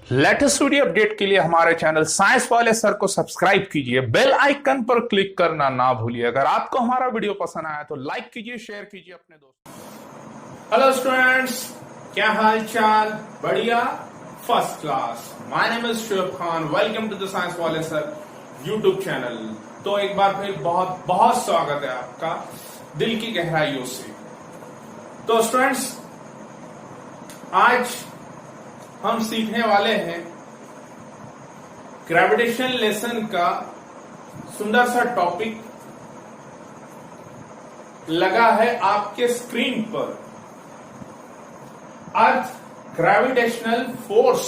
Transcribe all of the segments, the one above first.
Latest video update के लिए हमारे चैनल साइंस वाले सर को सब्सक्राइब कीजिए, बेल आइकन पर क्लिक करना ना भूलिए। अगर आपको हमारा वीडियो पसंद आया तो लाइक कीजिए, शेयर कीजिए अपने दोस्तों। हेलो स्टूडेंट्स, क्या हाल चाल? बढ़िया, first class. My name is Shoaib Khan. Welcome to the science वाले सर यूट्यूब चैनल। तो एक बार फिर बहुत बहुत स्वागत है आपका दिल की गहराइयों से। तो स्टूडेंट्स, आज हम सीखने वाले हैं ग्रेविटेशन लेसन का सुंदर सा टॉपिक लगा है आपके स्क्रीन पर। अर्थ ग्रेविटेशनल फोर्स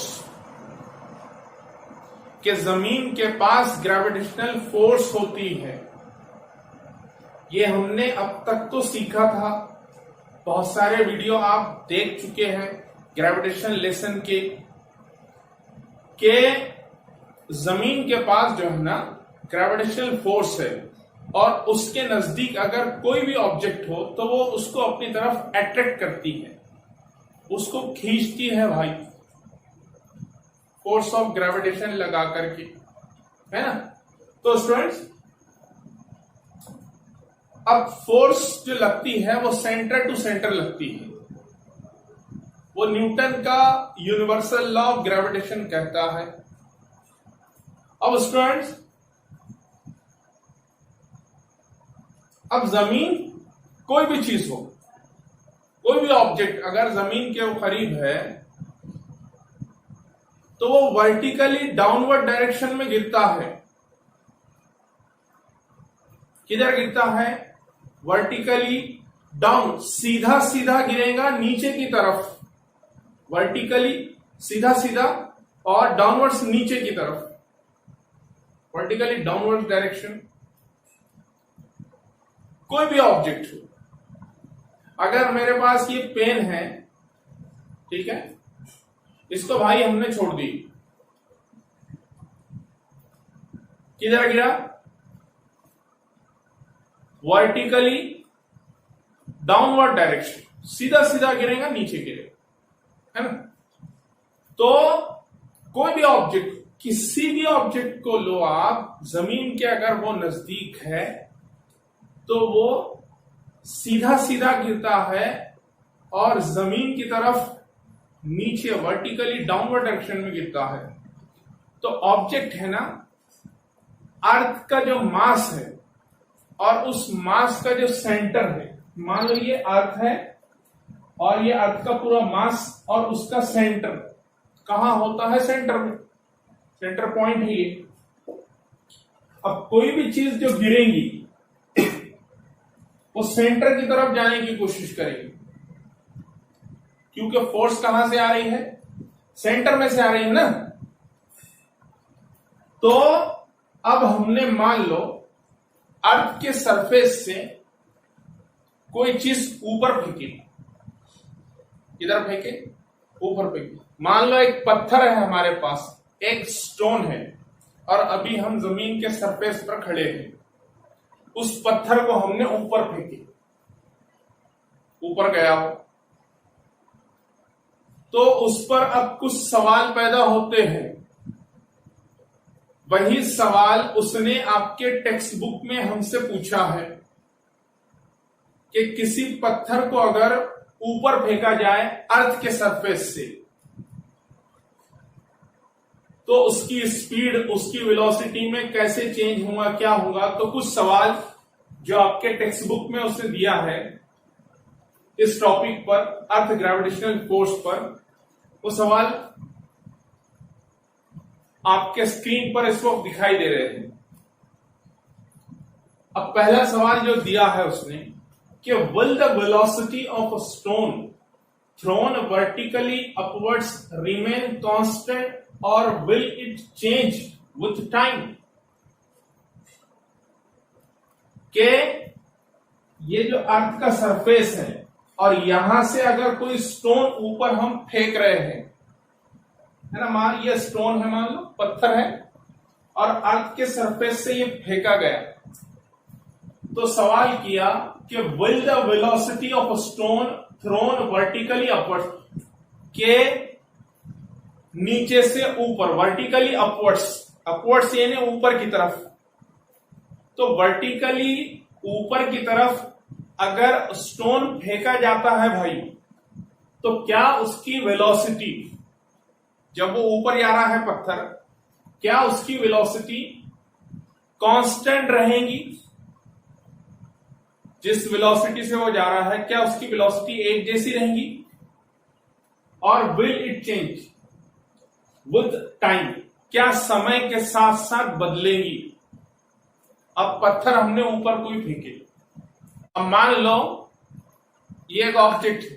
के जमीन के पास ग्रेविटेशनल फोर्स होती है, ये हमने अब तक तो सीखा था। बहुत सारे वीडियो आप देख चुके हैं ग्रेविटेशन लेसन के जमीन के पास जो है ना ग्रेविटेशनल फोर्स है, और उसके नजदीक अगर कोई भी ऑब्जेक्ट हो तो वो उसको अपनी तरफ अट्रैक्ट करती है, उसको खींचती है भाई, फोर्स ऑफ ग्रेविटेशन लगा करके, है ना। तो स्टूडेंट्स, अब फोर्स जो लगती है वो सेंटर टू सेंटर लगती है। वो न्यूटन का यूनिवर्सल लॉ ऑफ ग्रेविटेशन कहता है। अब स्टूडेंट्स, अब जमीन कोई भी चीज हो, कोई भी ऑब्जेक्ट अगर जमीन के करीब है तो वो वर्टिकली डाउनवर्ड डायरेक्शन में गिरता है। किधर गिरता है? वर्टिकली डाउन, सीधा सीधा गिरेगा नीचे की तरफ, वर्टिकली सीधा सीधा, और डाउनवर्ड्स नीचे की तरफ, वर्टिकली डाउनवर्ड डायरेक्शन। कोई भी ऑब्जेक्ट हो, अगर मेरे पास ये पेन है, ठीक है, इसको भाई हमने छोड़ दी, किधर गिरा? वर्टिकली डाउनवर्ड डायरेक्शन, सीधा सीधा गिरेगा, नीचे गिरेगा, है ना। तो कोई भी ऑब्जेक्ट, किसी भी ऑब्जेक्ट को लो आप, जमीन के अगर वो नजदीक है तो वो सीधा सीधा गिरता है और जमीन की तरफ नीचे वर्टिकली डाउनवर्ड डायरेक्शन में गिरता है। तो ऑब्जेक्ट है ना, अर्थ का जो मास है और उस मास का जो सेंटर है, मान लो ये अर्थ है और ये अर्थ का पूरा मास और उसका सेंटर कहां होता है? सेंटर में, सेंटर पॉइंट है ये। अब कोई भी चीज जो गिरेगी वो सेंटर की तरफ जाने की कोशिश करेगी, क्योंकि फोर्स कहां से आ रही है? सेंटर में से आ रही है ना। तो अब हमने मान लो अर्थ के सरफेस से कोई चीज ऊपर फेंकी, किधर फेंके? ऊपर फेंके। मान लो एक पत्थर है हमारे पास, एक स्टोन है, और अभी हम जमीन के सरफेस पर खड़े हैं। उस पत्थर को हमने ऊपर फेंके, ऊपर गया हो, तो उस पर अब कुछ सवाल पैदा होते हैं। वही सवाल उसने आपके टेक्स्ट बुक में हमसे पूछा है कि किसी पत्थर को अगर ऊपर फेंका जाए अर्थ के सरफेस से तो उसकी स्पीड, उसकी वेलोसिटी में कैसे चेंज होगा, क्या होगा। तो कुछ सवाल जो आपके टेक्स्ट बुक में उसने दिया है इस टॉपिक पर, अर्थ ग्रेविटेशनल फोर्स पर, वो सवाल आपके स्क्रीन पर इस वक्त दिखाई दे रहे हैं। अब पहला सवाल जो दिया है उसने कि will the velocity of a stone thrown vertically upwards remain constant और will it change with time. के ये जो अर्थ का सरफेस है और यहां से अगर कोई स्टोन ऊपर हम फेंक रहे हैं, है ना, मान ये स्टोन है, मान लो पत्थर है, और अर्थ के सरफेस से ये फेंका गया, तो सवाल किया कि will the velocity of a stone thrown vertically upward, के नीचे से ऊपर, वर्टिकली अपवर्ड्स, अपवर्ड्स यानी ऊपर की तरफ। तो वर्टिकली ऊपर की तरफ अगर स्टोन फेंका जाता है भाई, तो क्या उसकी वेलोसिटी, जब वो ऊपर जा रहा है पत्थर, क्या उसकी वेलोसिटी कांस्टेंट रहेंगी? जिस वेलोसिटी से वो जा रहा है, क्या उसकी वेलोसिटी एक जैसी रहेंगी? और will it change with time, क्या समय के साथ साथ बदलेंगी? अब पत्थर हमने ऊपर कोई फेंके, अब मान लो ये एक ऑब्जेक्ट है,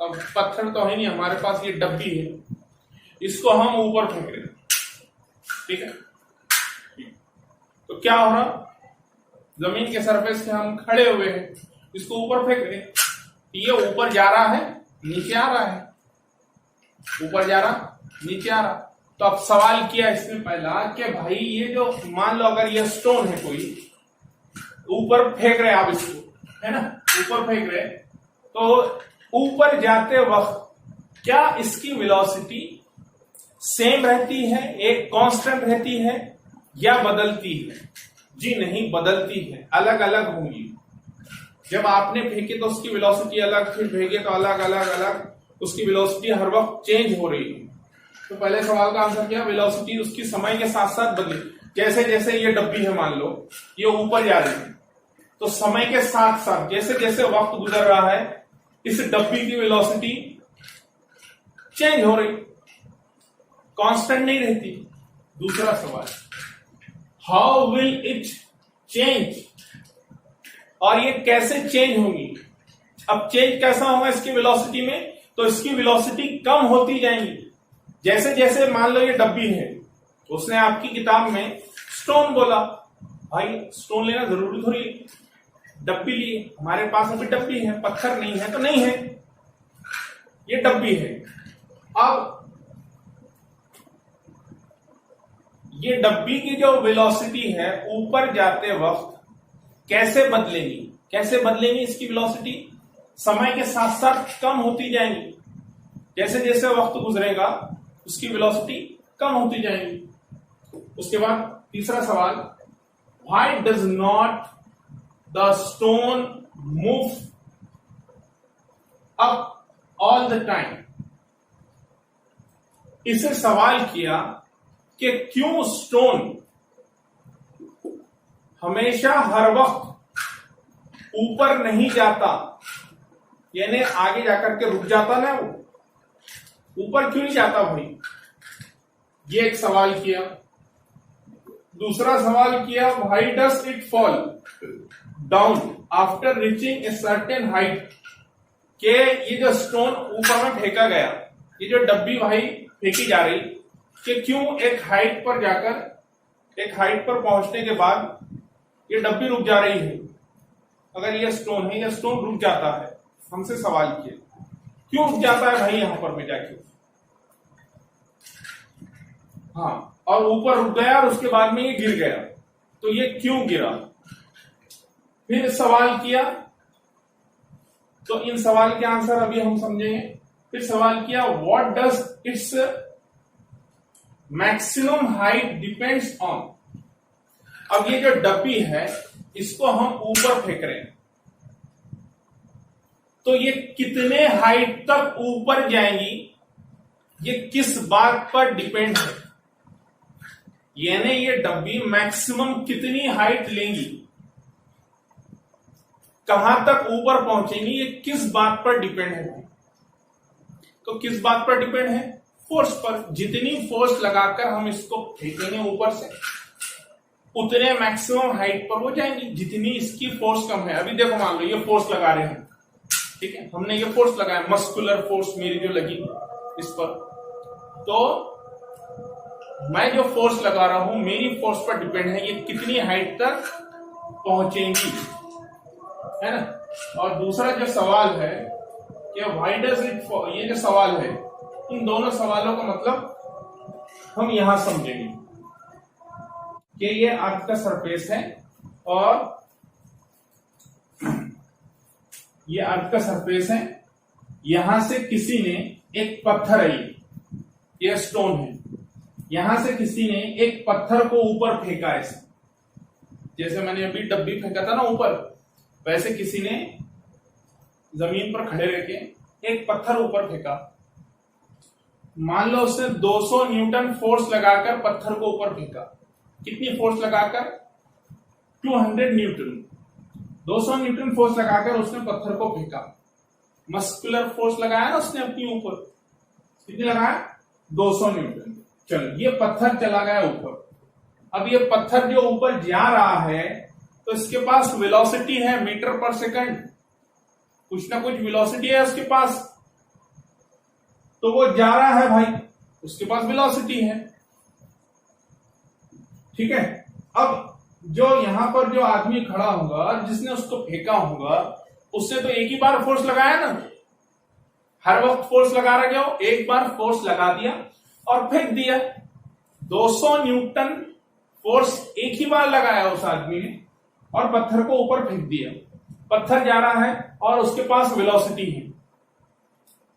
अब पत्थर तो है नहीं हमारे पास, ये डब्बी है, इसको हम ऊपर फेंक रहे हैं, ठीक है। तो क्या हो रहा, जमीन के सरफेस पे हम खड़े हुए हैं, इसको ऊपर फेंक रहे हैं, ये ऊपर जा रहा है नीचे आ रहा है, ऊपर जा रहा नीचे आ रहा। तो अब सवाल किया इसमें पहला कि भाई ये जो, मान लो अगर ये स्टोन है कोई, ऊपर फेंक रहे आप इसको, है ना, ऊपर फेंक रहे, तो ऊपर जाते वक्त क्या इसकी वेलोसिटी सेम रहती है, एक कांस्टेंट रहती है, या बदलती है? जी नहीं, बदलती है, अलग अलग होंगी। जब आपने फेंके तो उसकी वेलोसिटी अलग, फिर फेंके तो अलग अलग अलग, उसकी वेलोसिटी हर वक्त चेंज हो रही है। तो पहले सवाल का आंसर क्या, वेलोसिटी उसकी समय के साथ साथ बदली। जैसे जैसे ये डब्बी है, मान लो ये ऊपर जा रही है, तो समय के साथ साथ जैसे जैसे वक्त गुजर रहा है, इस डब्बी की वेलोसिटी चेंज हो रही, कांस्टेंट नहीं रहती। दूसरा सवाल, हाउ विल इट चेंज, और ये कैसे चेंज होंगी? अब चेंज कैसा होगा इसकी वेलोसिटी में, तो इसकी वेलोसिटी कम होती जाएंगी। जैसे जैसे मान लो ये डब्बी है, उसने आपकी किताब में स्टोन बोला, भाई स्टोन लेना जरूरी थोड़ी, डब्बी लिए, हमारे पास अभी डब्बी है, पत्थर नहीं है तो नहीं है, ये डब्बी है। अब ये डब्बी की जो वेलोसिटी है ऊपर जाते वक्त कैसे बदलेंगी, कैसे बदलेंगी इसकी वेलोसिटी? समय के साथ साथ कम होती जाएंगी, जैसे जैसे वक्त गुजरेगा उसकी वेलोसिटी कम होती जाएंगी। उसके बाद तीसरा सवाल, why does not the stone move up all the time? इसे सवाल किया कि क्यों स्टोन हमेशा हर वक्त ऊपर नहीं जाता, यानी आगे जाकर के रुक जाता ना, वो ऊपर क्यों नहीं जाता भाई? ये एक सवाल किया। दूसरा सवाल किया, why does it fall down after reaching a certain height, के ये जो स्टोन ऊपर में फेंका गया, ये जो डब्बी भाई फेंकी जा रही, कि क्यों एक हाइट पर जाकर, एक हाइट पर पहुंचने के बाद ये डब्बी रुक जा रही है? अगर ये स्टोन है, ये स्टोन रुक जाता है, हमसे सवाल किया क्यों रुक जाता है भाई यहां पर में जाके? हाँ, और ऊपर रुक गया और उसके बाद में ये गिर गया, तो ये क्यों गिरा? फिर सवाल किया, तो इन सवाल के आंसर अभी हम समझेंगे। फिर सवाल किया, what does its maximum height depends on. अब ये जो डब्बी है इसको हम ऊपर फेंक रहे हैं, तो ये कितने हाइट तक ऊपर जाएंगी, ये किस बात पर डिपेंड है? यानी ये डब्बी मैक्सिमम कितनी हाइट लेंगी, कहां तक ऊपर पहुंचेंगी, ये किस बात पर डिपेंड है? तो किस बात पर डिपेंड है? फोर्स पर। जितनी फोर्स लगाकर हम इसको फेंकेंगे ऊपर से, उतने मैक्सिमम हाइट पर वो जाएंगी, जितनी इसकी फोर्स कम है। अभी देखो, मान लो ये फोर्स लगा रहे हैं, ठीक है, हमने ये फोर्स लगाया, मस्कुलर फोर्स मेरी जो लगी इस पर, तो मैं जो फोर्स लगा रहा हूं मेरी फोर्स पर डिपेंड है ये कितनी हाइट तक पहुंचेंगी, है ना। और दूसरा जो सवाल है कि व्हाई डज इट फॉल, ये जो सवाल है, इन दोनों सवालों का मतलब हम यहां समझेंगे कि ये अर्थ का सरफेस है और ये अर्थ का सरफेस है, यहां से किसी ने एक पत्थर है, ये स्टोन है, यहां से किसी ने एक पत्थर को ऊपर फेंका ऐसे, जैसे मैंने अभी डब्बी फेंका था ना ऊपर, वैसे किसी ने जमीन पर खड़े रह के एक पत्थर ऊपर फेंका। मान लो उसने 200 न्यूटन फोर्स लगाकर पत्थर को ऊपर फेंका। कितनी फोर्स लगाकर? 200 न्यूटन। 200 न्यूटन फोर्स लगाकर उसने पत्थर को फेंका। मस्कुलर फोर्स लगाया ना उसने अपनी ऊपर, कितनी लगाया? 200 न्यूटन। चलो ये पत्थर चला गया ऊपर। अब ये पत्थर जो ऊपर जा रहा है तो इसके पास वेलोसिटी है मीटर पर सेकंड, कुछ ना कुछ वेलोसिटी है उसके पास, तो वो जा रहा है भाई, उसके पास वेलोसिटी है। ठीक है। अब जो यहां पर जो आदमी खड़ा होगा, जिसने उसको फेंका होगा, उससे तो एक ही बार फोर्स लगाया ना, हर वक्त फोर्स लगा रहा क्या हो, एक बार फोर्स लगा दिया और फेंक दिया। 200 न्यूटन फोर्स एक ही बार लगाया उस आदमी ने और पत्थर को ऊपर फेंक दिया। पत्थर जा रहा है और उसके पास वेलोसिटी है।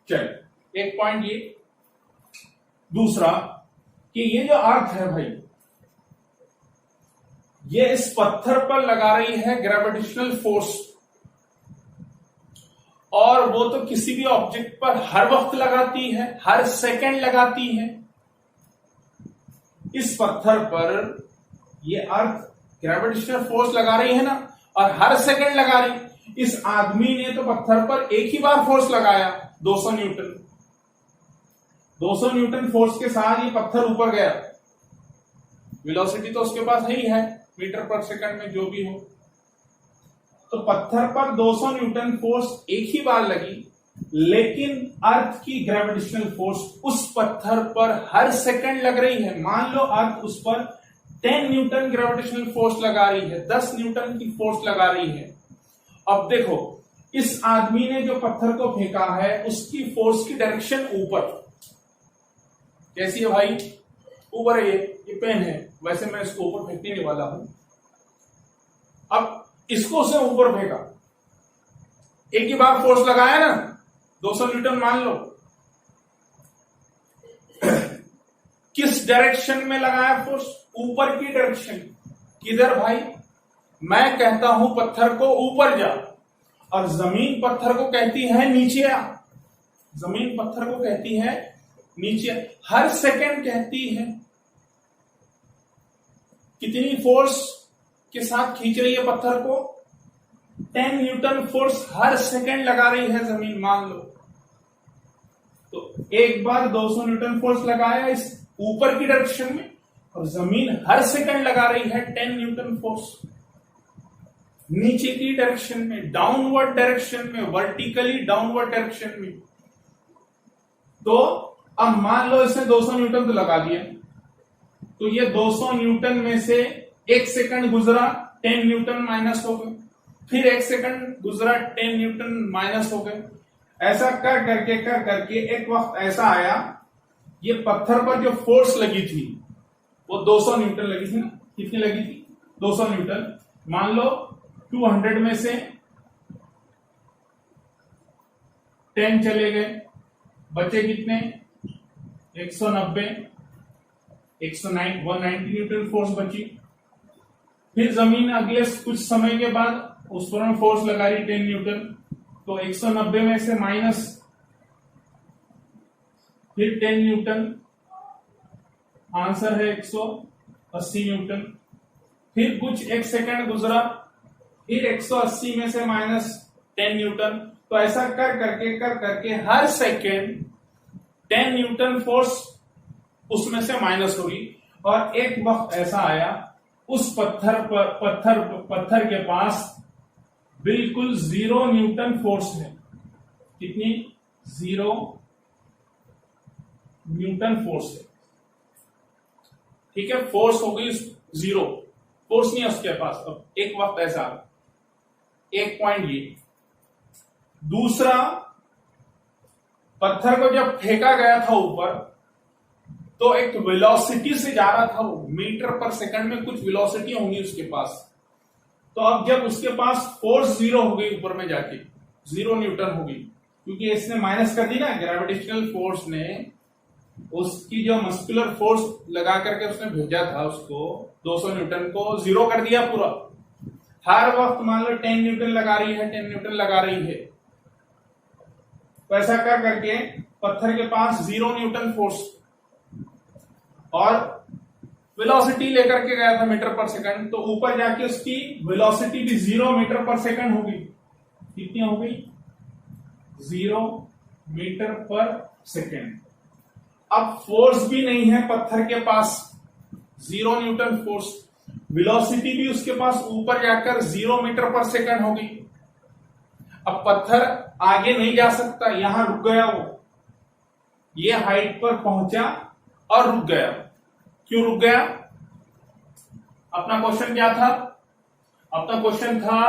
चल एक पॉइंट ये। दूसरा कि ये जो अर्थ है भाई, ये इस पत्थर पर लगा रही है ग्रेविटेशनल फोर्स, और वो तो किसी भी ऑब्जेक्ट पर हर वक्त लगाती है, हर सेकंड लगाती है। इस पत्थर पर ये अर्थ ग्रेविटेशनल फोर्स लगा रही है ना, और हर सेकंड लगा रही। इस आदमी ने तो पत्थर पर एक ही बार फोर्स लगाया 200 न्यूटन। 200 न्यूटन फोर्स के साथ ये पत्थर ऊपर गया। वेलोसिटी तो उसके पास ही है मीटर पर सेकंड में, जो भी हो। तो पत्थर पर 200 न्यूटन फोर्स एक ही बार लगी, लेकिन अर्थ की ग्रेविटेशनल फोर्स उस पत्थर पर हर सेकंड लग रही है। मान लो अर्थ उस पर 10 न्यूटन ग्रेविटेशनल फोर्स लगा रही है, 10 न्यूटन की फोर्स लगा रही है। अब देखो, इस आदमी ने जो पत्थर को फेंका है उसकी फोर्स की डायरेक्शन ऊपर। कैसी है भाई? ऊपर है। ये पेन है, वैसे मैं इसको ऊपर फेंकने नहीं वाला हूं। अब इसको उसने ऊपर फेंका, एक ही बार फोर्स लगाया ना, 200 न्यूटन मान लो। किस डायरेक्शन में लगाया फोर्स? ऊपर की डायरेक्शन। किधर भाई? मैं कहता हूं पत्थर को ऊपर जा, और जमीन पत्थर को कहती है नीचे आ। जमीन पत्थर को कहती है नीचे। हर सेकंड कहती है कितनी फोर्स के साथ खींच रही है पत्थर को? 10 न्यूटन फोर्स हर सेकंड लगा रही है जमीन, मान लो। तो एक बार 200 न्यूटन फोर्स लगाया इस ऊपर की डायरेक्शन में, और जमीन हर सेकंड लगा रही है 10 न्यूटन फोर्स नीचे की डायरेक्शन में, डाउनवर्ड डायरेक्शन में, वर्टिकली डाउनवर्ड डायरेक्शन में। तो अब मान लो इसने 200 न्यूटन तो लगा दिया, तो ये 200 न्यूटन में से एक सेकंड गुजरा, 10 न्यूटन माइनस हो गए, फिर एक सेकंड गुजरा, 10 न्यूटन माइनस हो गए। ऐसा कर करके एक वक्त ऐसा आया, ये पत्थर पर जो फोर्स लगी थी वो 200 न्यूटन लगी थी ना। कितनी लगी थी? 200 न्यूटन। मान लो 200 में से 10 चले गए, बचे कितने? 190, 190 न्यूटन फोर्स बची। फिर जमीन अगले कुछ समय के बाद उस पर फोर्स लगा रही 10 न्यूटन, तो 190 में से माइनस, फिर 10 न्यूटन, आंसर है 180 न्यूटन। फिर कुछ एक सेकंड गुजरा, फिर 180 में से माइनस 10 न्यूटन। तो ऐसा कर करके हर सेकंड 10 न्यूटन फोर्स उसमें से माइनस होगी। और एक वक्त ऐसा आया, उस पत्थर के पास बिल्कुल 0 न्यूटन फोर्स है। कितनी? 0 न्यूटन फोर्स है। ठीक है, फोर्स हो गई 0, फोर्स नहीं है उसके पास। अब एक वक्त ऐसा, एक पॉइंट ये। दूसरा, पत्थर को जब फेंका गया था ऊपर, तो एक वेलोसिटी से जा रहा था वो, मीटर पर सेकंड में कुछ वेलोसिटी होंगी उसके पास। तो अब जब उसके पास फोर्स 0 हो गई, ऊपर में जाके 0 न्यूटन हो गई, क्योंकि इसने माइनस कर दी ना, ग्रेविटेशनल फोर्स ने उसकी जो मस्कुलर फोर्स लगा करके उसने भेजा था उसको 200 न्यूटन को जीरो कर दिया पूरा। हर वक्त मान लो 10 न्यूटन लगा रही है, 10 न्यूटन लगा रही है, तो ऐसा कर करके पत्थर के पास 0 न्यूटन फोर्स और वेलोसिटी लेकर के गया था मीटर पर सेकंड, तो ऊपर जाके उसकी वेलोसिटी भी 0 मीटर पर सेकंड होगी। कितनी हो गई? 0 मीटर पर सेकंड। अब फोर्स भी नहीं है पत्थर के पास, 0 न्यूटन फोर्स, वेलोसिटी भी उसके पास ऊपर जाकर 0 मीटर पर सेकंड होगी। अब पत्थर आगे नहीं जा सकता, यहां रुक गया वो, ये हाइट पर पहुंचा और रुक गया। क्यों रुक गया? अपना क्वेश्चन क्या था? अपना क्वेश्चन था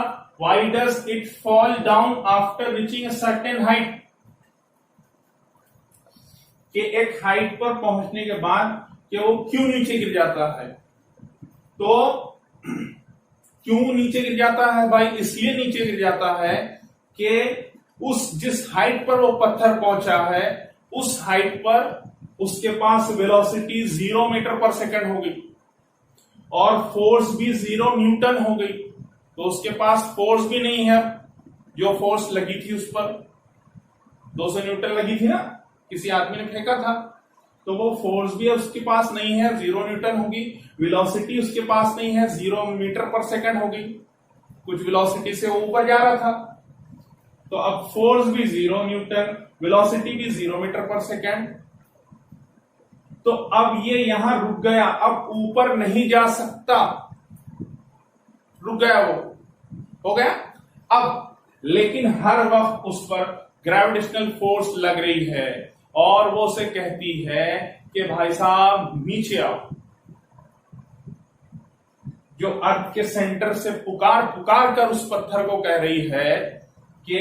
why does it fall down after reaching a certain height, कि एक हाइट पर पहुंचने के बाद कि वो क्यों नीचे गिर जाता है। तो क्यों नीचे गिर जाता है भाई? इसलिए नीचे गिर जाता है कि उस जिस हाइट पर वो पत्थर पहुंचा है उस हाइट पर उसके पास वेलोसिटी 0 मीटर पर सेकंड हो गई और फोर्स भी 0 न्यूटन हो गई। तो उसके पास फोर्स भी नहीं है, जो फोर्स लगी थी उस पर 200 न्यूटन लगी थी ना, किसी आदमी ने फेंका था, तो वो फोर्स भी उसके पास नहीं है, 0 न्यूटन होगी। वेलोसिटी उसके पास नहीं है, 0 मीटर पर सेकंड होगी, कुछ वेलोसिटी से ऊपर जा रहा था। तो अब फोर्स भी 0 न्यूटन, वेलोसिटी भी 0 मीटर पर सेकंड। तो अब ये यहां रुक गया, अब ऊपर नहीं जा सकता, रुक गया, वो हो गया। अब लेकिन हर वक्त उस पर ग्रेविटेशनल फोर्स लग रही है और वो उसे कहती है कि भाई साहब नीचे आओ। जो अर्थ के सेंटर से पुकार पुकार कर उस पत्थर को कह रही है कि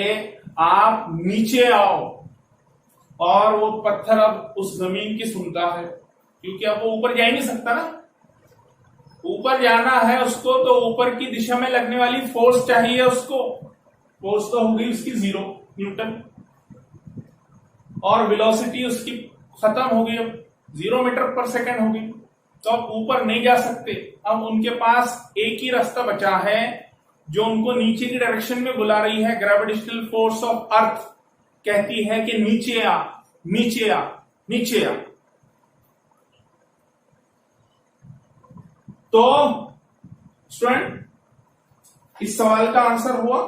आप नीचे आओ, और वो पत्थर अब उस जमीन की सुनता है, क्योंकि अब वो ऊपर जा ही नहीं सकता ना। ऊपर जाना है उसको तो ऊपर की दिशा में लगने वाली फोर्स चाहिए उसको। फोर्स तो हो गई उसकी 0 न्यूटन और वेलोसिटी उसकी खत्म हो गई, अब 0 मीटर पर सेकंड हो गई, तो अब ऊपर नहीं जा सकते। अब उनके पास एक ही रास्ता बचा है जो उनको नीचे की डायरेक्शन में बुला रही है। ग्रेविटेशनल फोर्स ऑफ अर्थ कहती है कि नीचे आ, नीचे आ, नीचे आ। तो स्टूडेंट, इस सवाल का आंसर हुआ।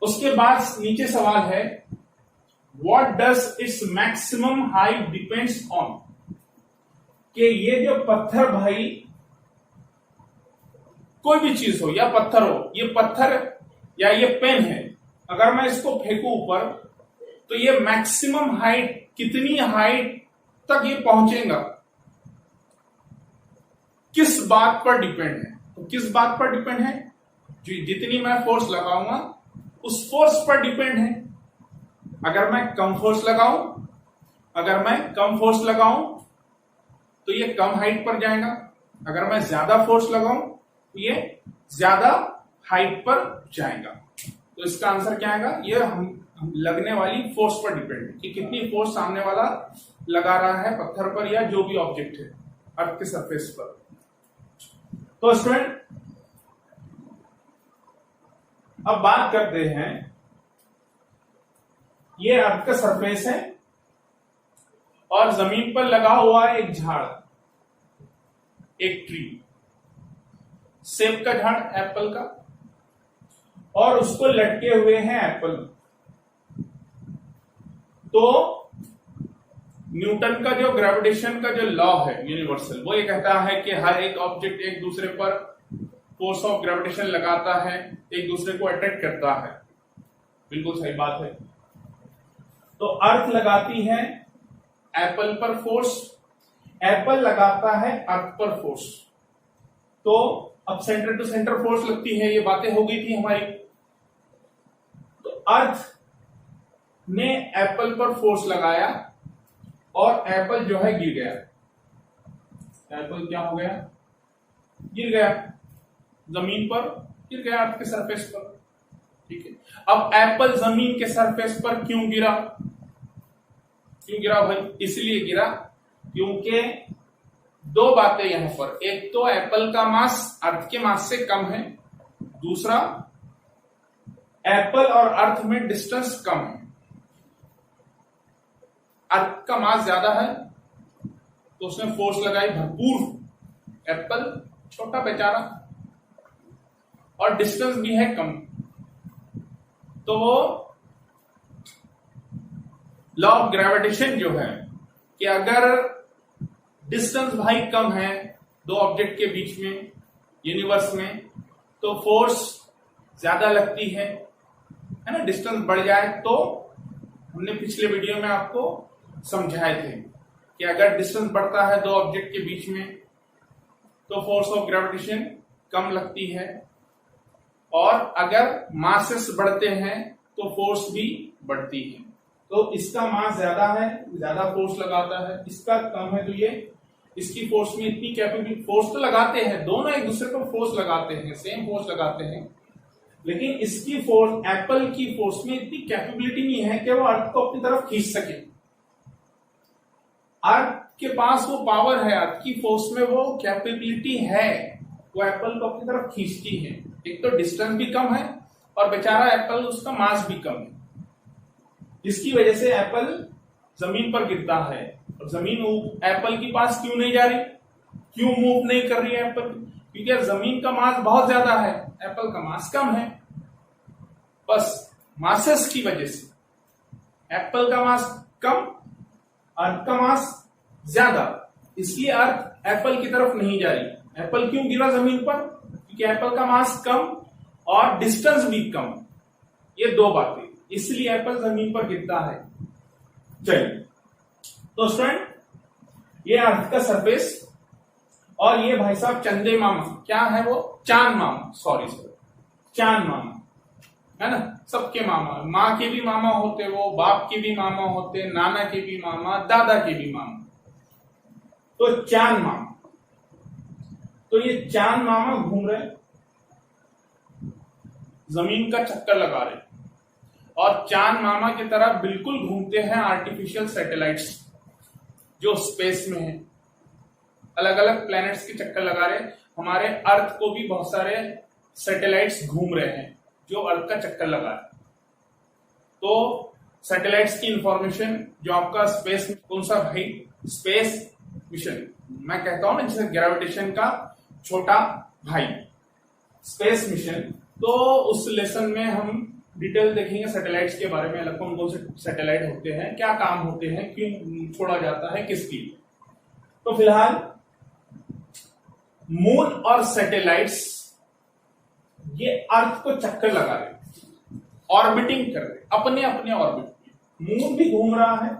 उसके बाद नीचे सवाल है what does its maximum height depends on, कि ये जो पत्थर भाई, कोई भी चीज हो या पत्थर हो, ये पत्थर या ये पेन है, अगर मैं इसको फेंकूं ऊपर तो ये मैक्सिमम हाइट, कितनी हाइट तक ये पहुंचेगा, किस बात पर डिपेंड है? तो किस बात पर डिपेंड है? जितनी मैं फोर्स लगाऊंगा उस फोर्स पर डिपेंड है। अगर मैं कम फोर्स लगाऊं तो ये कम हाइट पर जाएगा, अगर मैं ज्यादा फोर्स लगाऊं तो ये ज्यादा हाइट पर जाएगा। तो इसका आंसर क्या आएगा? ये हम लगने वाली फोर्स पर डिपेंड है कि कितनी फोर्स सामने वाला लगा रहा है पत्थर पर या जो भी ऑब्जेक्ट है अर्थ के सरफेस पर। तो स्टूडेंट, अब बात करते हैं, ये अर्थ का सरफेस है और जमीन पर लगा हुआ है एक झाड़, एक ट्री, सेब का झाड़, एप्पल का, और उसको लटके हुए हैं एप्पल। तो न्यूटन का जो ग्रेविटेशन का जो लॉ है यूनिवर्सल, वो ये कहता है कि हर एक ऑब्जेक्ट एक दूसरे पर फोर्स ऑफ ग्रेविटेशन लगाता है, एक दूसरे को अट्रैक्ट करता है। बिल्कुल सही बात है। तो अर्थ लगाती है एप्पल पर फोर्स, एप्पल लगाता है अर्थ पर फोर्स। तो अब सेंटर टू सेंटर फोर्स लगती है, ये बातें हो गई थी हमारी। तो अर्थ ने एप्पल पर फोर्स लगाया और एप्पल जो है गिर गया। एप्पल क्या हो गया? गिर गया, जमीन पर गिर गया, अर्थ के सरफेस पर। ठीक है, अब एप्पल जमीन के सरफेस पर क्यों गिरा? क्यों गिरा भाई? इसलिए गिरा क्योंकि दो बातें यहां पर, एक तो एप्पल का मास अर्थ के मास से कम है, दूसरा एप्पल और अर्थ में डिस्टेंस कम है। अर्थ का मास ज्यादा है तो उसने फोर्स लगाई भरपूर, एप्पल छोटा बेचारा, और डिस्टेंस भी है कम, तो वो लॉ ऑफ ग्रेविटेशन जो है कि अगर डिस्टेंस भाई कम है दो ऑब्जेक्ट के बीच में यूनिवर्स में, तो फोर्स ज्यादा लगती है ना। डिस्टेंस बढ़ जाए तो, हमने पिछले वीडियो में आपको समझाए थे कि अगर डिस्टेंस बढ़ता है दो ऑब्जेक्ट के बीच में तो फोर्स ऑफ ग्रेविटेशन कम लगती है, और अगर मासेस बढ़ते हैं तो फोर्स भी बढ़ती है। तो इसका मास ज्यादा है, ज्यादा फोर्स लगाता है, इसका कम है तो ये इसकी फोर्स में इतनी कैपेबिलिटी, फोर्स तो लगाते हैं दोनों एक दूसरे को फोर्स लगाते हैं, सेम फोर्स लगाते हैं, लेकिन इसकी फोर्स, एप्पल की फोर्स में इतनी कैपेबिलिटी नहीं है कि वो अर्थ को अपनी तरफ खींच सके। अर्थ के पास वो पावर है, अर्थ की फोर्स में वो कैपेबिलिटी है, वो एप्पल को अपनी तरफ खींचती है। एक तो डिस्टेंस भी कम है और बेचारा एप्पल, उसका मास भी कम है, जिसकी वजह से एप्पल जमीन पर गिरता है। और जमीन एप्पल के पास क्यों नहीं जा रही, क्यों मूव नहीं कर रही है एप्पल? क्योंकि जमीन का मास बहुत ज्यादा है, एप्पल का मास कम है। बस मासेस की वजह से एप्पल का मास कम, अर्थ का मास ज्यादा, इसलिए अर्थ एप्पल की तरफ नहीं जा रही। एप्पल क्यों गिरा जमीन पर? क्योंकि एप्पल का मास कम और डिस्टेंस भी कम, ये दो बातें, इसलिए एप्पल जमीन पर गिरता है। चलिए, तो स्टूडेंट ये अर्थ का सरफेस, और ये भाई साहब चंदे मामा, क्या है वो? चांद मामा, सॉरी चांद मामा है ना, सबके मामा, माँ के भी मामा होते, वो बाप के भी मामा होते, नाना के भी मामा, दादा के भी मामा, तो चांद मामा। तो ये चांद मामा घूम रहे, जमीन का चक्कर लगा रहे, और चांद मामा की तरह बिल्कुल घूमते हैं आर्टिफिशियल सैटेलाइट्स जो स्पेस में है, अलग अलग प्लैनेट्स के चक्कर लगा रहे। हमारे अर्थ को भी बहुत सारे सैटेलाइट्स घूम रहे हैं जो अर्थ का चक्कर लगा रहे। तो सैटेलाइट्स की इंफॉर्मेशन जो आपका स्पेस में, कौन सा भाई? स्पेस मिशन, मैं कहता हूं ना जैसे ग्रेविटेशन का छोटा भाई, स्पेस मिशन। तो उस लेसन में हम डिटेल देखेंगे सैटेलाइट्स के बारे में, अलग कौन कौन से सैटेलाइट होते हैं, क्या काम होते हैं, क्यों छोड़ा जाता है, किसकी। तो फिलहाल मून और सैटेलाइट्स ये अर्थ को चक्कर लगा रहे, ऑर्बिटिंग कर रहे अपने अपने ऑर्बिट में। मून भी घूम रहा है,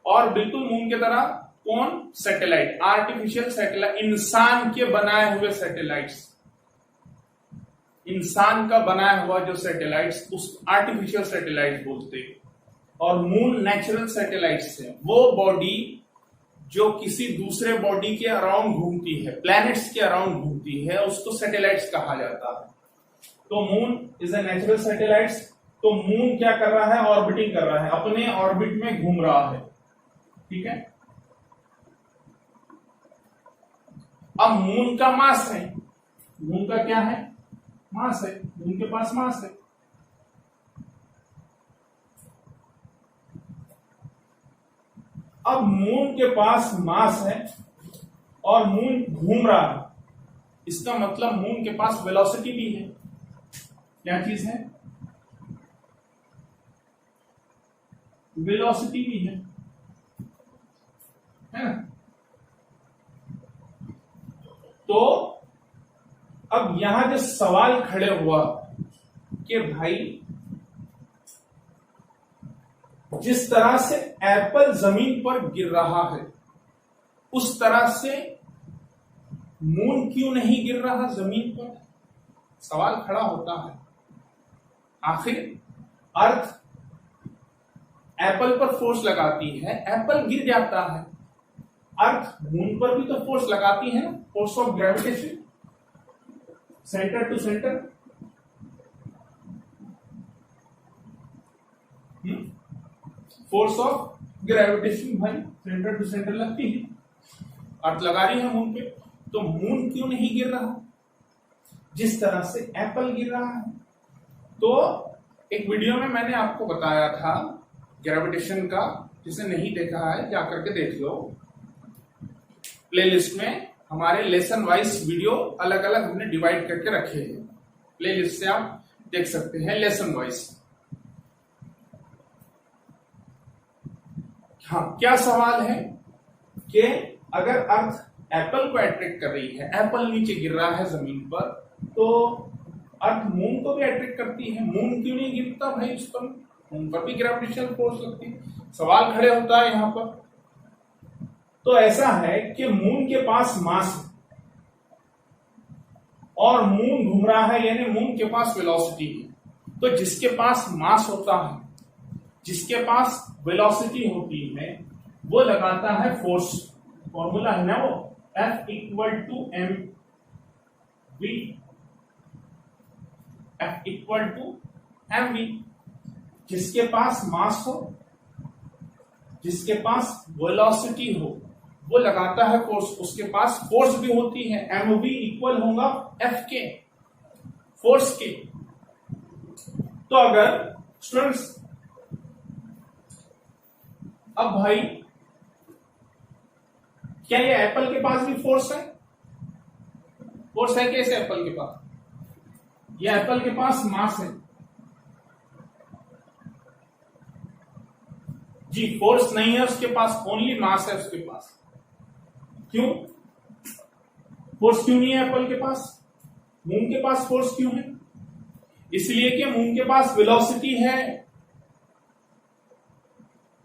और बिल्कुल मून की तरह कौन? सैटेलाइट, आर्टिफिशियल सैटेलाइट, इंसान के बनाए हुए सैटेलाइट्स, इंसान का बनाया हुआ जो सैटेलाइट्स, उस आर्टिफिशियल सैटेलाइट बोलते हैं। और मून नेचुरल सैटेलाइट्स है, वो बॉडी जो किसी दूसरे बॉडी के अराउंड घूमती है, प्लैनेट्स के अराउंड घूमती है, उसको सैटेलाइट्स कहा जाता है। तो moon is a natural satellites. तो मून क्या कर रहा है? ऑर्बिटिंग कर रहा है, अपने ऑर्बिट में घूम रहा है, ठीक है। अब मून का मास है, मून का क्या है? मास है, मून के पास मास है। अब मून के पास मास है और मून घूम रहा है, इसका मतलब मून के पास वेलोसिटी भी है। क्या चीज है? वेलोसिटी भी है ना। तो अब यहां जो सवाल खड़े हुआ कि भाई जिस तरह से एप्पल जमीन पर गिर रहा है उस तरह से मून क्यों नहीं गिर रहा जमीन पर? सवाल खड़ा होता है। आखिर अर्थ एप्पल पर फोर्स लगाती है, एप्पल गिर जाता है, अर्थ मून पर भी तो फोर्स लगाती है ना, force of gravitation, centre to centre. Force of gravitation भाई सेंटर टू सेंटर लगती है, अर्थ लगा रही है मून पे, तो मून क्यों नहीं गिर रहा जिस तरह से एप्पल गिर रहा है? तो एक वीडियो में मैंने आपको बताया था ग्रेविटेशन का, जिसे नहीं देखा है जाकर के देख लो। प्लेलिस्ट में हमारे लेसन वाइज वीडियो अलग अलग हमने डिवाइड करके रखे हैं, प्लेलिस्ट से आप देख सकते हैं लेसन वाइज। हाँ, क्या सवाल है कि अगर अर्थ एप्पल को अट्रैक्ट कर रही है, एप्पल नीचे गिर रहा है जमीन पर, तो अर्थ मून को भी अट्रैक्ट करती है, मून क्यों नहीं गिरता भाई उस पर? मून पर भी ग्रेविटेशनल फोर्स लगती है। सवाल खड़े होता है यहां पर। तो ऐसा है कि मून के पास मास है और मून घूम रहा है, यानी मून के पास वेलोसिटी है। तो जिसके पास मास होता है, जिसके पास वेलोसिटी होती है, वो लगाता है फोर्स। फॉर्मूला है ना वो, F equal to M V, F equal to M V. जिसके पास मास हो, जिसके पास वेलोसिटी हो, वो लगाता है फोर्स। उसके पास फोर्स भी होती है, एम वी इक्वल होगा एफ के, फोर्स के। तो अगर स्टूडेंट्स, अब भाई क्या ये एप्पल के पास भी फोर्स है? फोर्स है कैसे एप्पल के पास? ये एप्पल के पास मास है जी, फोर्स नहीं है उसके पास, ओनली मास है उसके पास। क्यों फोर्स क्यों नहीं है एप्पल के पास? मून के पास फोर्स क्यों है? इसलिए कि मून के पास वेलोसिटी है,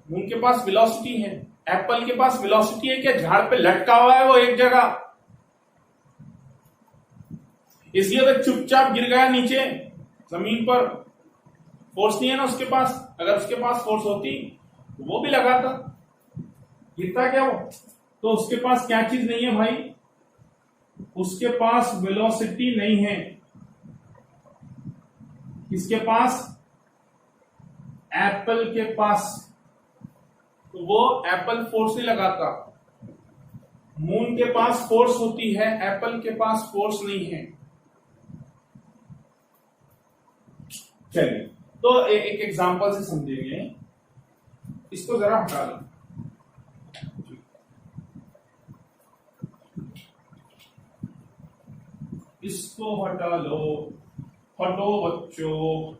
मून के पास वेलोसिटी है। एप्पल के पास वेलोसिटी है क्या? झाड़ पे लटका हुआ है वो एक जगह, इसलिए तो चुपचाप गिर गया नीचे जमीन पर। फोर्स नहीं है ना उसके पास। अगर उसके पास फोर्स होती तो वो भी लगाता, गिरता क्या वो? तो उसके पास क्या चीज नहीं है भाई? उसके पास वेलोसिटी नहीं है। किसके पास? एप्पल के पास। तो वो एप्पल फोर्स नहीं लगाता। मून के पास फोर्स होती है, एप्पल के पास फोर्स नहीं है। चलिए, तो एक एग्जांपल से समझेंगे। इसको जरा हटा लो, इसको हटा लो, हटो बच्चों।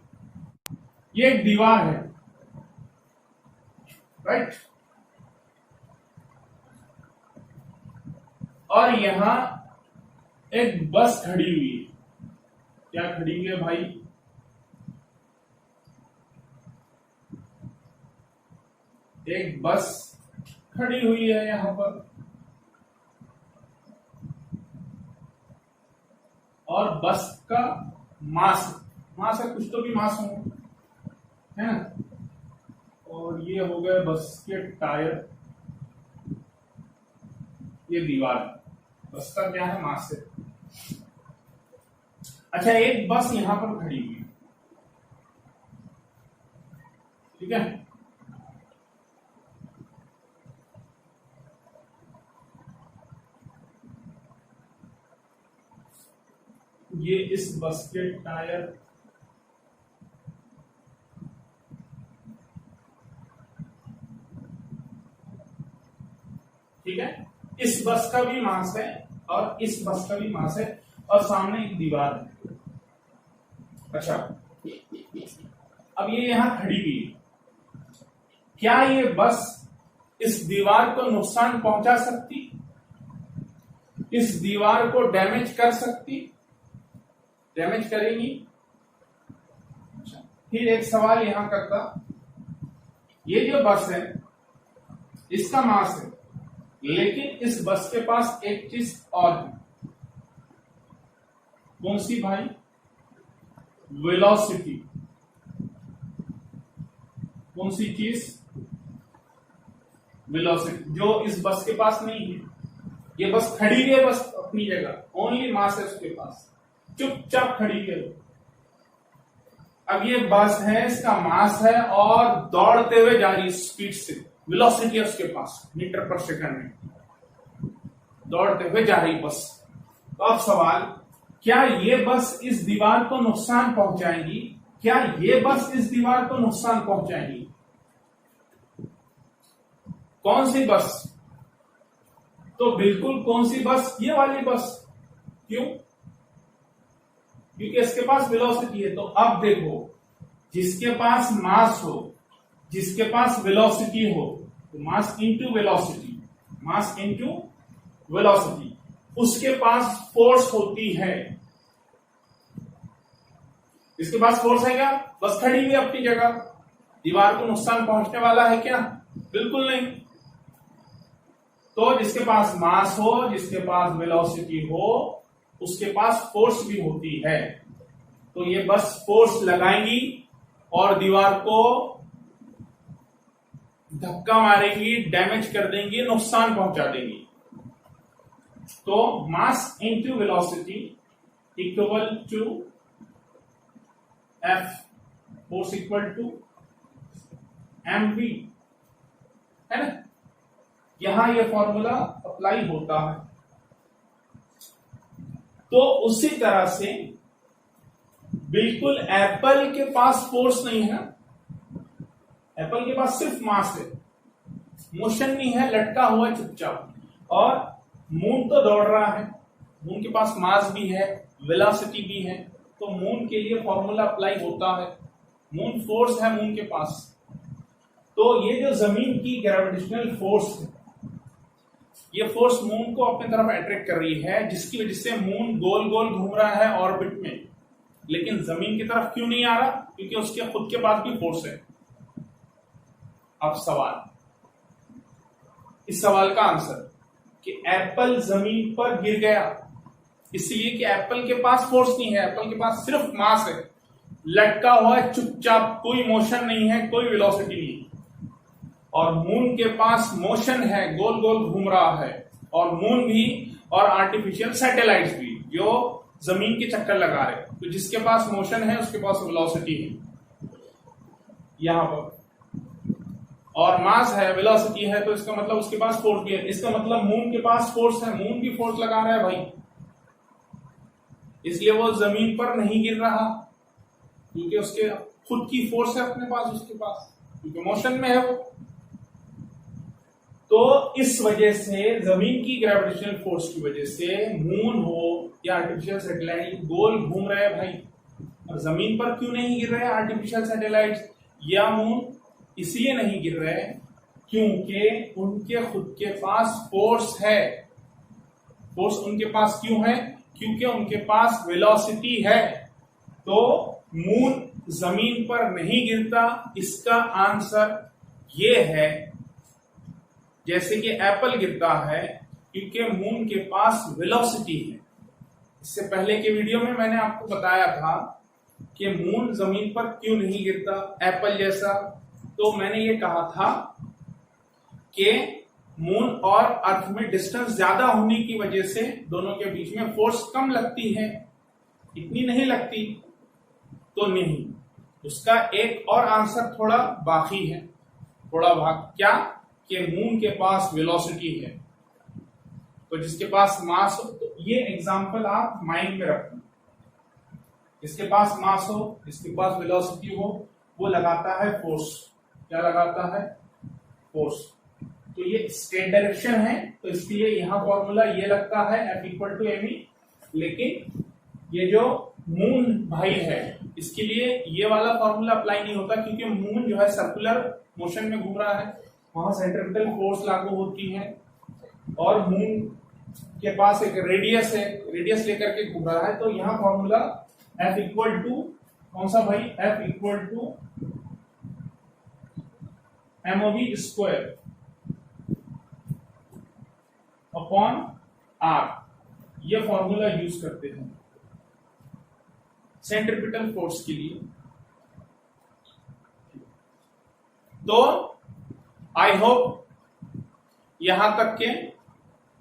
ये एक दीवार है, राइट? और यहां एक बस खड़ी हुई है। क्या खड़ी हुई है भाई? एक बस खड़ी हुई है यहां पर, और बस का मास है, कुछ तो भी मास होगा, है ना? और ये हो गए बस के टायर, ये दीवार। बस का क्या है? मास है। अच्छा, एक बस यहां पर खड़ी हुई है, ठीक है? ये इस बस के टायर, ठीक है? इस बस का भी मास है और इस बस का भी मास है, और सामने एक दीवार है। अच्छा, अब ये यहां खड़ी हुई है। क्या ये बस इस दीवार को नुकसान पहुंचा सकती? इस दीवार को डैमेज कर सकती? डैमेज करेगी? अच्छा, फिर एक सवाल यहां करता, ये जो बस है इसका मास है, लेकिन इस बस के पास एक चीज और है। कौन सी भाई? वेलोसिटी। कौन सी चीज? वेलोसिटी, जो इस बस के पास नहीं है। ये बस खड़ी है, बस अपनी जगह, ओनली मास है उसके पास, चुपचाप खड़ी है। अब ये बस है, इसका मास है और दौड़ते हुए जा रही स्पीड से, वेलोसिटी है उसके पास मीटर पर सेकंड में, दौड़ते हुए जा रही बस। तो अब सवाल, क्या ये बस इस दीवार को नुकसान पहुंचाएगी? क्या ये बस इस दीवार को नुकसान पहुंचाएगी? कौन सी बस? तो बिल्कुल कौन सी बस? ये वाली बस। क्यों? क्योंकि इसके पास वेलोसिटी है। तो अब देखो, जिसके पास मास हो, जिसके पास वेलोसिटी हो, तो मास इंटू वेलोसिटी, मास इंटू वेलोसिटी, उसके पास फोर्स होती है। इसके पास फोर्स है क्या? बस खड़ी हुई अपनी जगह। दीवार को नुकसान पहुंचने वाला है क्या? बिल्कुल नहीं। तो जिसके पास मास हो, जिसके पास वेलोसिटी हो, उसके पास फोर्स भी होती है। तो ये बस फोर्स लगाएंगी और दीवार को धक्का मारेंगी, डैमेज कर देंगी, नुकसान पहुंचा देंगी। तो mass into velocity equal to F, force equal to mv, है ना? यहां यह फॉर्मूला अप्लाई होता है। तो उसी तरह से बिल्कुल एप्पल के पास फोर्स नहीं है, एप्पल के पास सिर्फ मास है, मोशन नहीं है, लटका हुआ है चुपचाप। और मून तो दौड़ रहा है, मून के पास मास भी है, वेलोसिटी भी है। तो मून के लिए फॉर्मूला अप्लाई होता है, मून फोर्स है मून के पास। तो ये जो जमीन की ग्रेविटेशनल फोर्स है, ये फोर्स मून को अपनी तरफ अट्रैक्ट कर रही है, जिसकी वजह से मून गोल गोल घूम रहा है ऑर्बिट में। लेकिन जमीन की तरफ क्यों नहीं आ रहा? क्योंकि उसके खुद के पास भी फोर्स है। अब सवाल, इस सवाल का आंसर कि एप्पल जमीन पर गिर गया इसलिए कि एप्पल के पास फोर्स नहीं है, एप्पल के पास सिर्फ मास है, लटका हुआ है चुपचाप, कोई मोशन नहीं है, कोई वेलोसिटी नहीं है। और मून के पास मोशन है, गोल गोल घूम रहा है, और मून भी और आर्टिफिशियल सैटेलाइट्स भी जो जमीन के चक्कर लगा रहे। तो जिसके पास मोशन है उसके पास वेलोसिटी है यहां पर, और मास है, वेलोसिटी है, तो इसका मतलब उसके पास फोर्स भी है। इसका मतलब मून के पास फोर्स है, मून भी फोर्स लगा रहा है भाई, इसलिए वो जमीन पर नहीं गिर रहा, क्योंकि उसके खुद की फोर्स है अपने पास, उसके पास, क्योंकि मोशन में है वो। तो इस वजह से जमीन की ग्रेविटेशनल फोर्स की वजह से मून हो या आर्टिफिशियल सैटेलाइट गोल घूम रहे हैं भाई। और जमीन पर क्यों नहीं गिर रहे हैं आर्टिफिशियल सैटेलाइट या मून? इसलिए नहीं गिर रहे क्योंकि उनके खुद के पास फोर्स है। फोर्स उनके पास क्यों है? क्योंकि उनके पास वेलोसिटी है। तो मून जमीन पर नहीं गिरता। इसका आंसर ये है, जैसे कि एप्पल गिरता है क्योंकि मून के पास वेलोसिटी है। इससे पहले के वीडियो में मैंने आपको बताया था कि मून जमीन पर क्यों नहीं गिरता एप्पल जैसा। तो मैंने ये कहा था कि मून और अर्थ में डिस्टेंस ज्यादा होने की वजह से दोनों के बीच में फोर्स कम लगती है, इतनी नहीं लगती। तो नहीं, उसका एक और आंसर थोड़ा बाकी है, थोड़ा भाग क्या, कि मून के पास वेलोसिटी है। तो जिसके पास मास हो, तो ये एग्जांपल आप माइंड में रखना, जिसके पास मास हो, जिसके पास वेलोसिटी हो, वो लगाता है फोर्स। क्या लगाता है? फोर्स। तो ये स्टेट डायरेक्शन है, तो इसलिए यहां फॉर्मूला ये लगता है F इक्वल टू एम। लेकिन ये जो मून भाई है, इसके लिए ये वाला फॉर्मूला अप्लाई नहीं होता, क्योंकि मून जो है सर्कुलर मोशन में घूम रहा है, वहां सेंट्रिपिटल फोर्स लागू होती है, और मून के पास एक रेडियस है, रेडियस लेकर के घूम रहा है। तो यहां फॉर्मूला F इक्वल टू कौन सा भाई? F equal to mov square upon r, ये फॉर्मूला यूज करते हैं सेंट्रिपिटल फोर्स के लिए। तो आई होप यहां तक के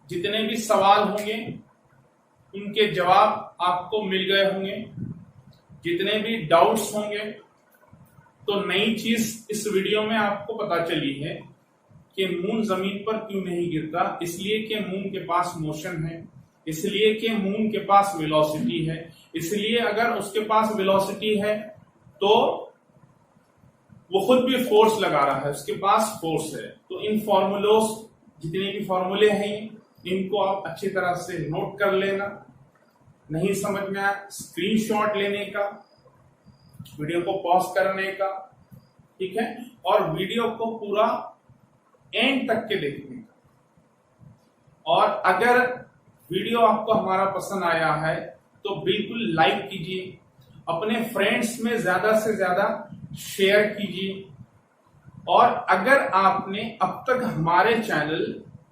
जितने भी सवाल होंगे उनके जवाब आपको मिल गए होंगे। जितने भी डाउट्स होंगे, तो नई चीज इस वीडियो में आपको पता चली है कि मून जमीन पर क्यों नहीं गिरता? इसलिए कि मून के पास मोशन है, इसलिए कि मून के पास वेलोसिटी है, इसलिए अगर उसके पास वेलोसिटी है तो वो खुद भी फोर्स लगा रहा है, उसके पास फोर्स है। तो इन फॉर्मूलोस, जितने भी फॉर्मूले हैं, इनको आप अच्छी तरह से नोट कर लेना। नहीं समझ में आया, स्क्रीनशॉट लेने का, वीडियो को पॉज करने का, ठीक है, और वीडियो को पूरा एंड तक के देखने का। और अगर वीडियो आपको हमारा पसंद आया है तो बिल्कुल लाइक कीजिए, अपने फ्रेंड्स में ज्यादा से ज्यादा शेयर कीजिए। और अगर आपने अब तक हमारे चैनल,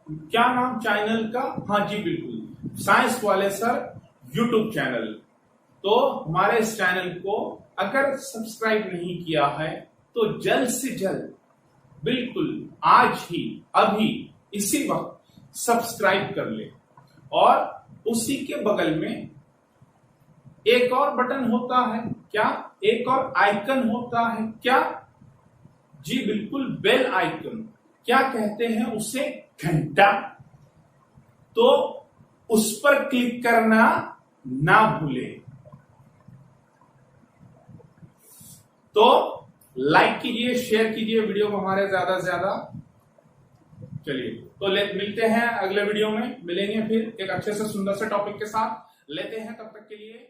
क्या नाम चैनल का? हाँ जी बिल्कुल, साइंस वाले सर यूट्यूब चैनल, तो हमारे इस चैनल को अगर सब्सक्राइब नहीं किया है तो जल्द से जल्द, बिल्कुल आज ही, अभी इसी वक्त सब्सक्राइब कर ले। और उसी के बगल में एक और बटन होता है, क्या? एक और आइकन होता है, क्या? जी बिल्कुल, बेल आइकन। क्या कहते हैं उसे? घंटा। तो उस पर क्लिक करना ना भूलें। तो लाइक कीजिए, शेयर कीजिए वीडियो को हमारे ज्यादा से ज्यादा। चलिए तो मिलते हैं अगले वीडियो में, मिलेंगे फिर एक अच्छे से सुंदर से टॉपिक के साथ। लेते हैं तब तक के लिए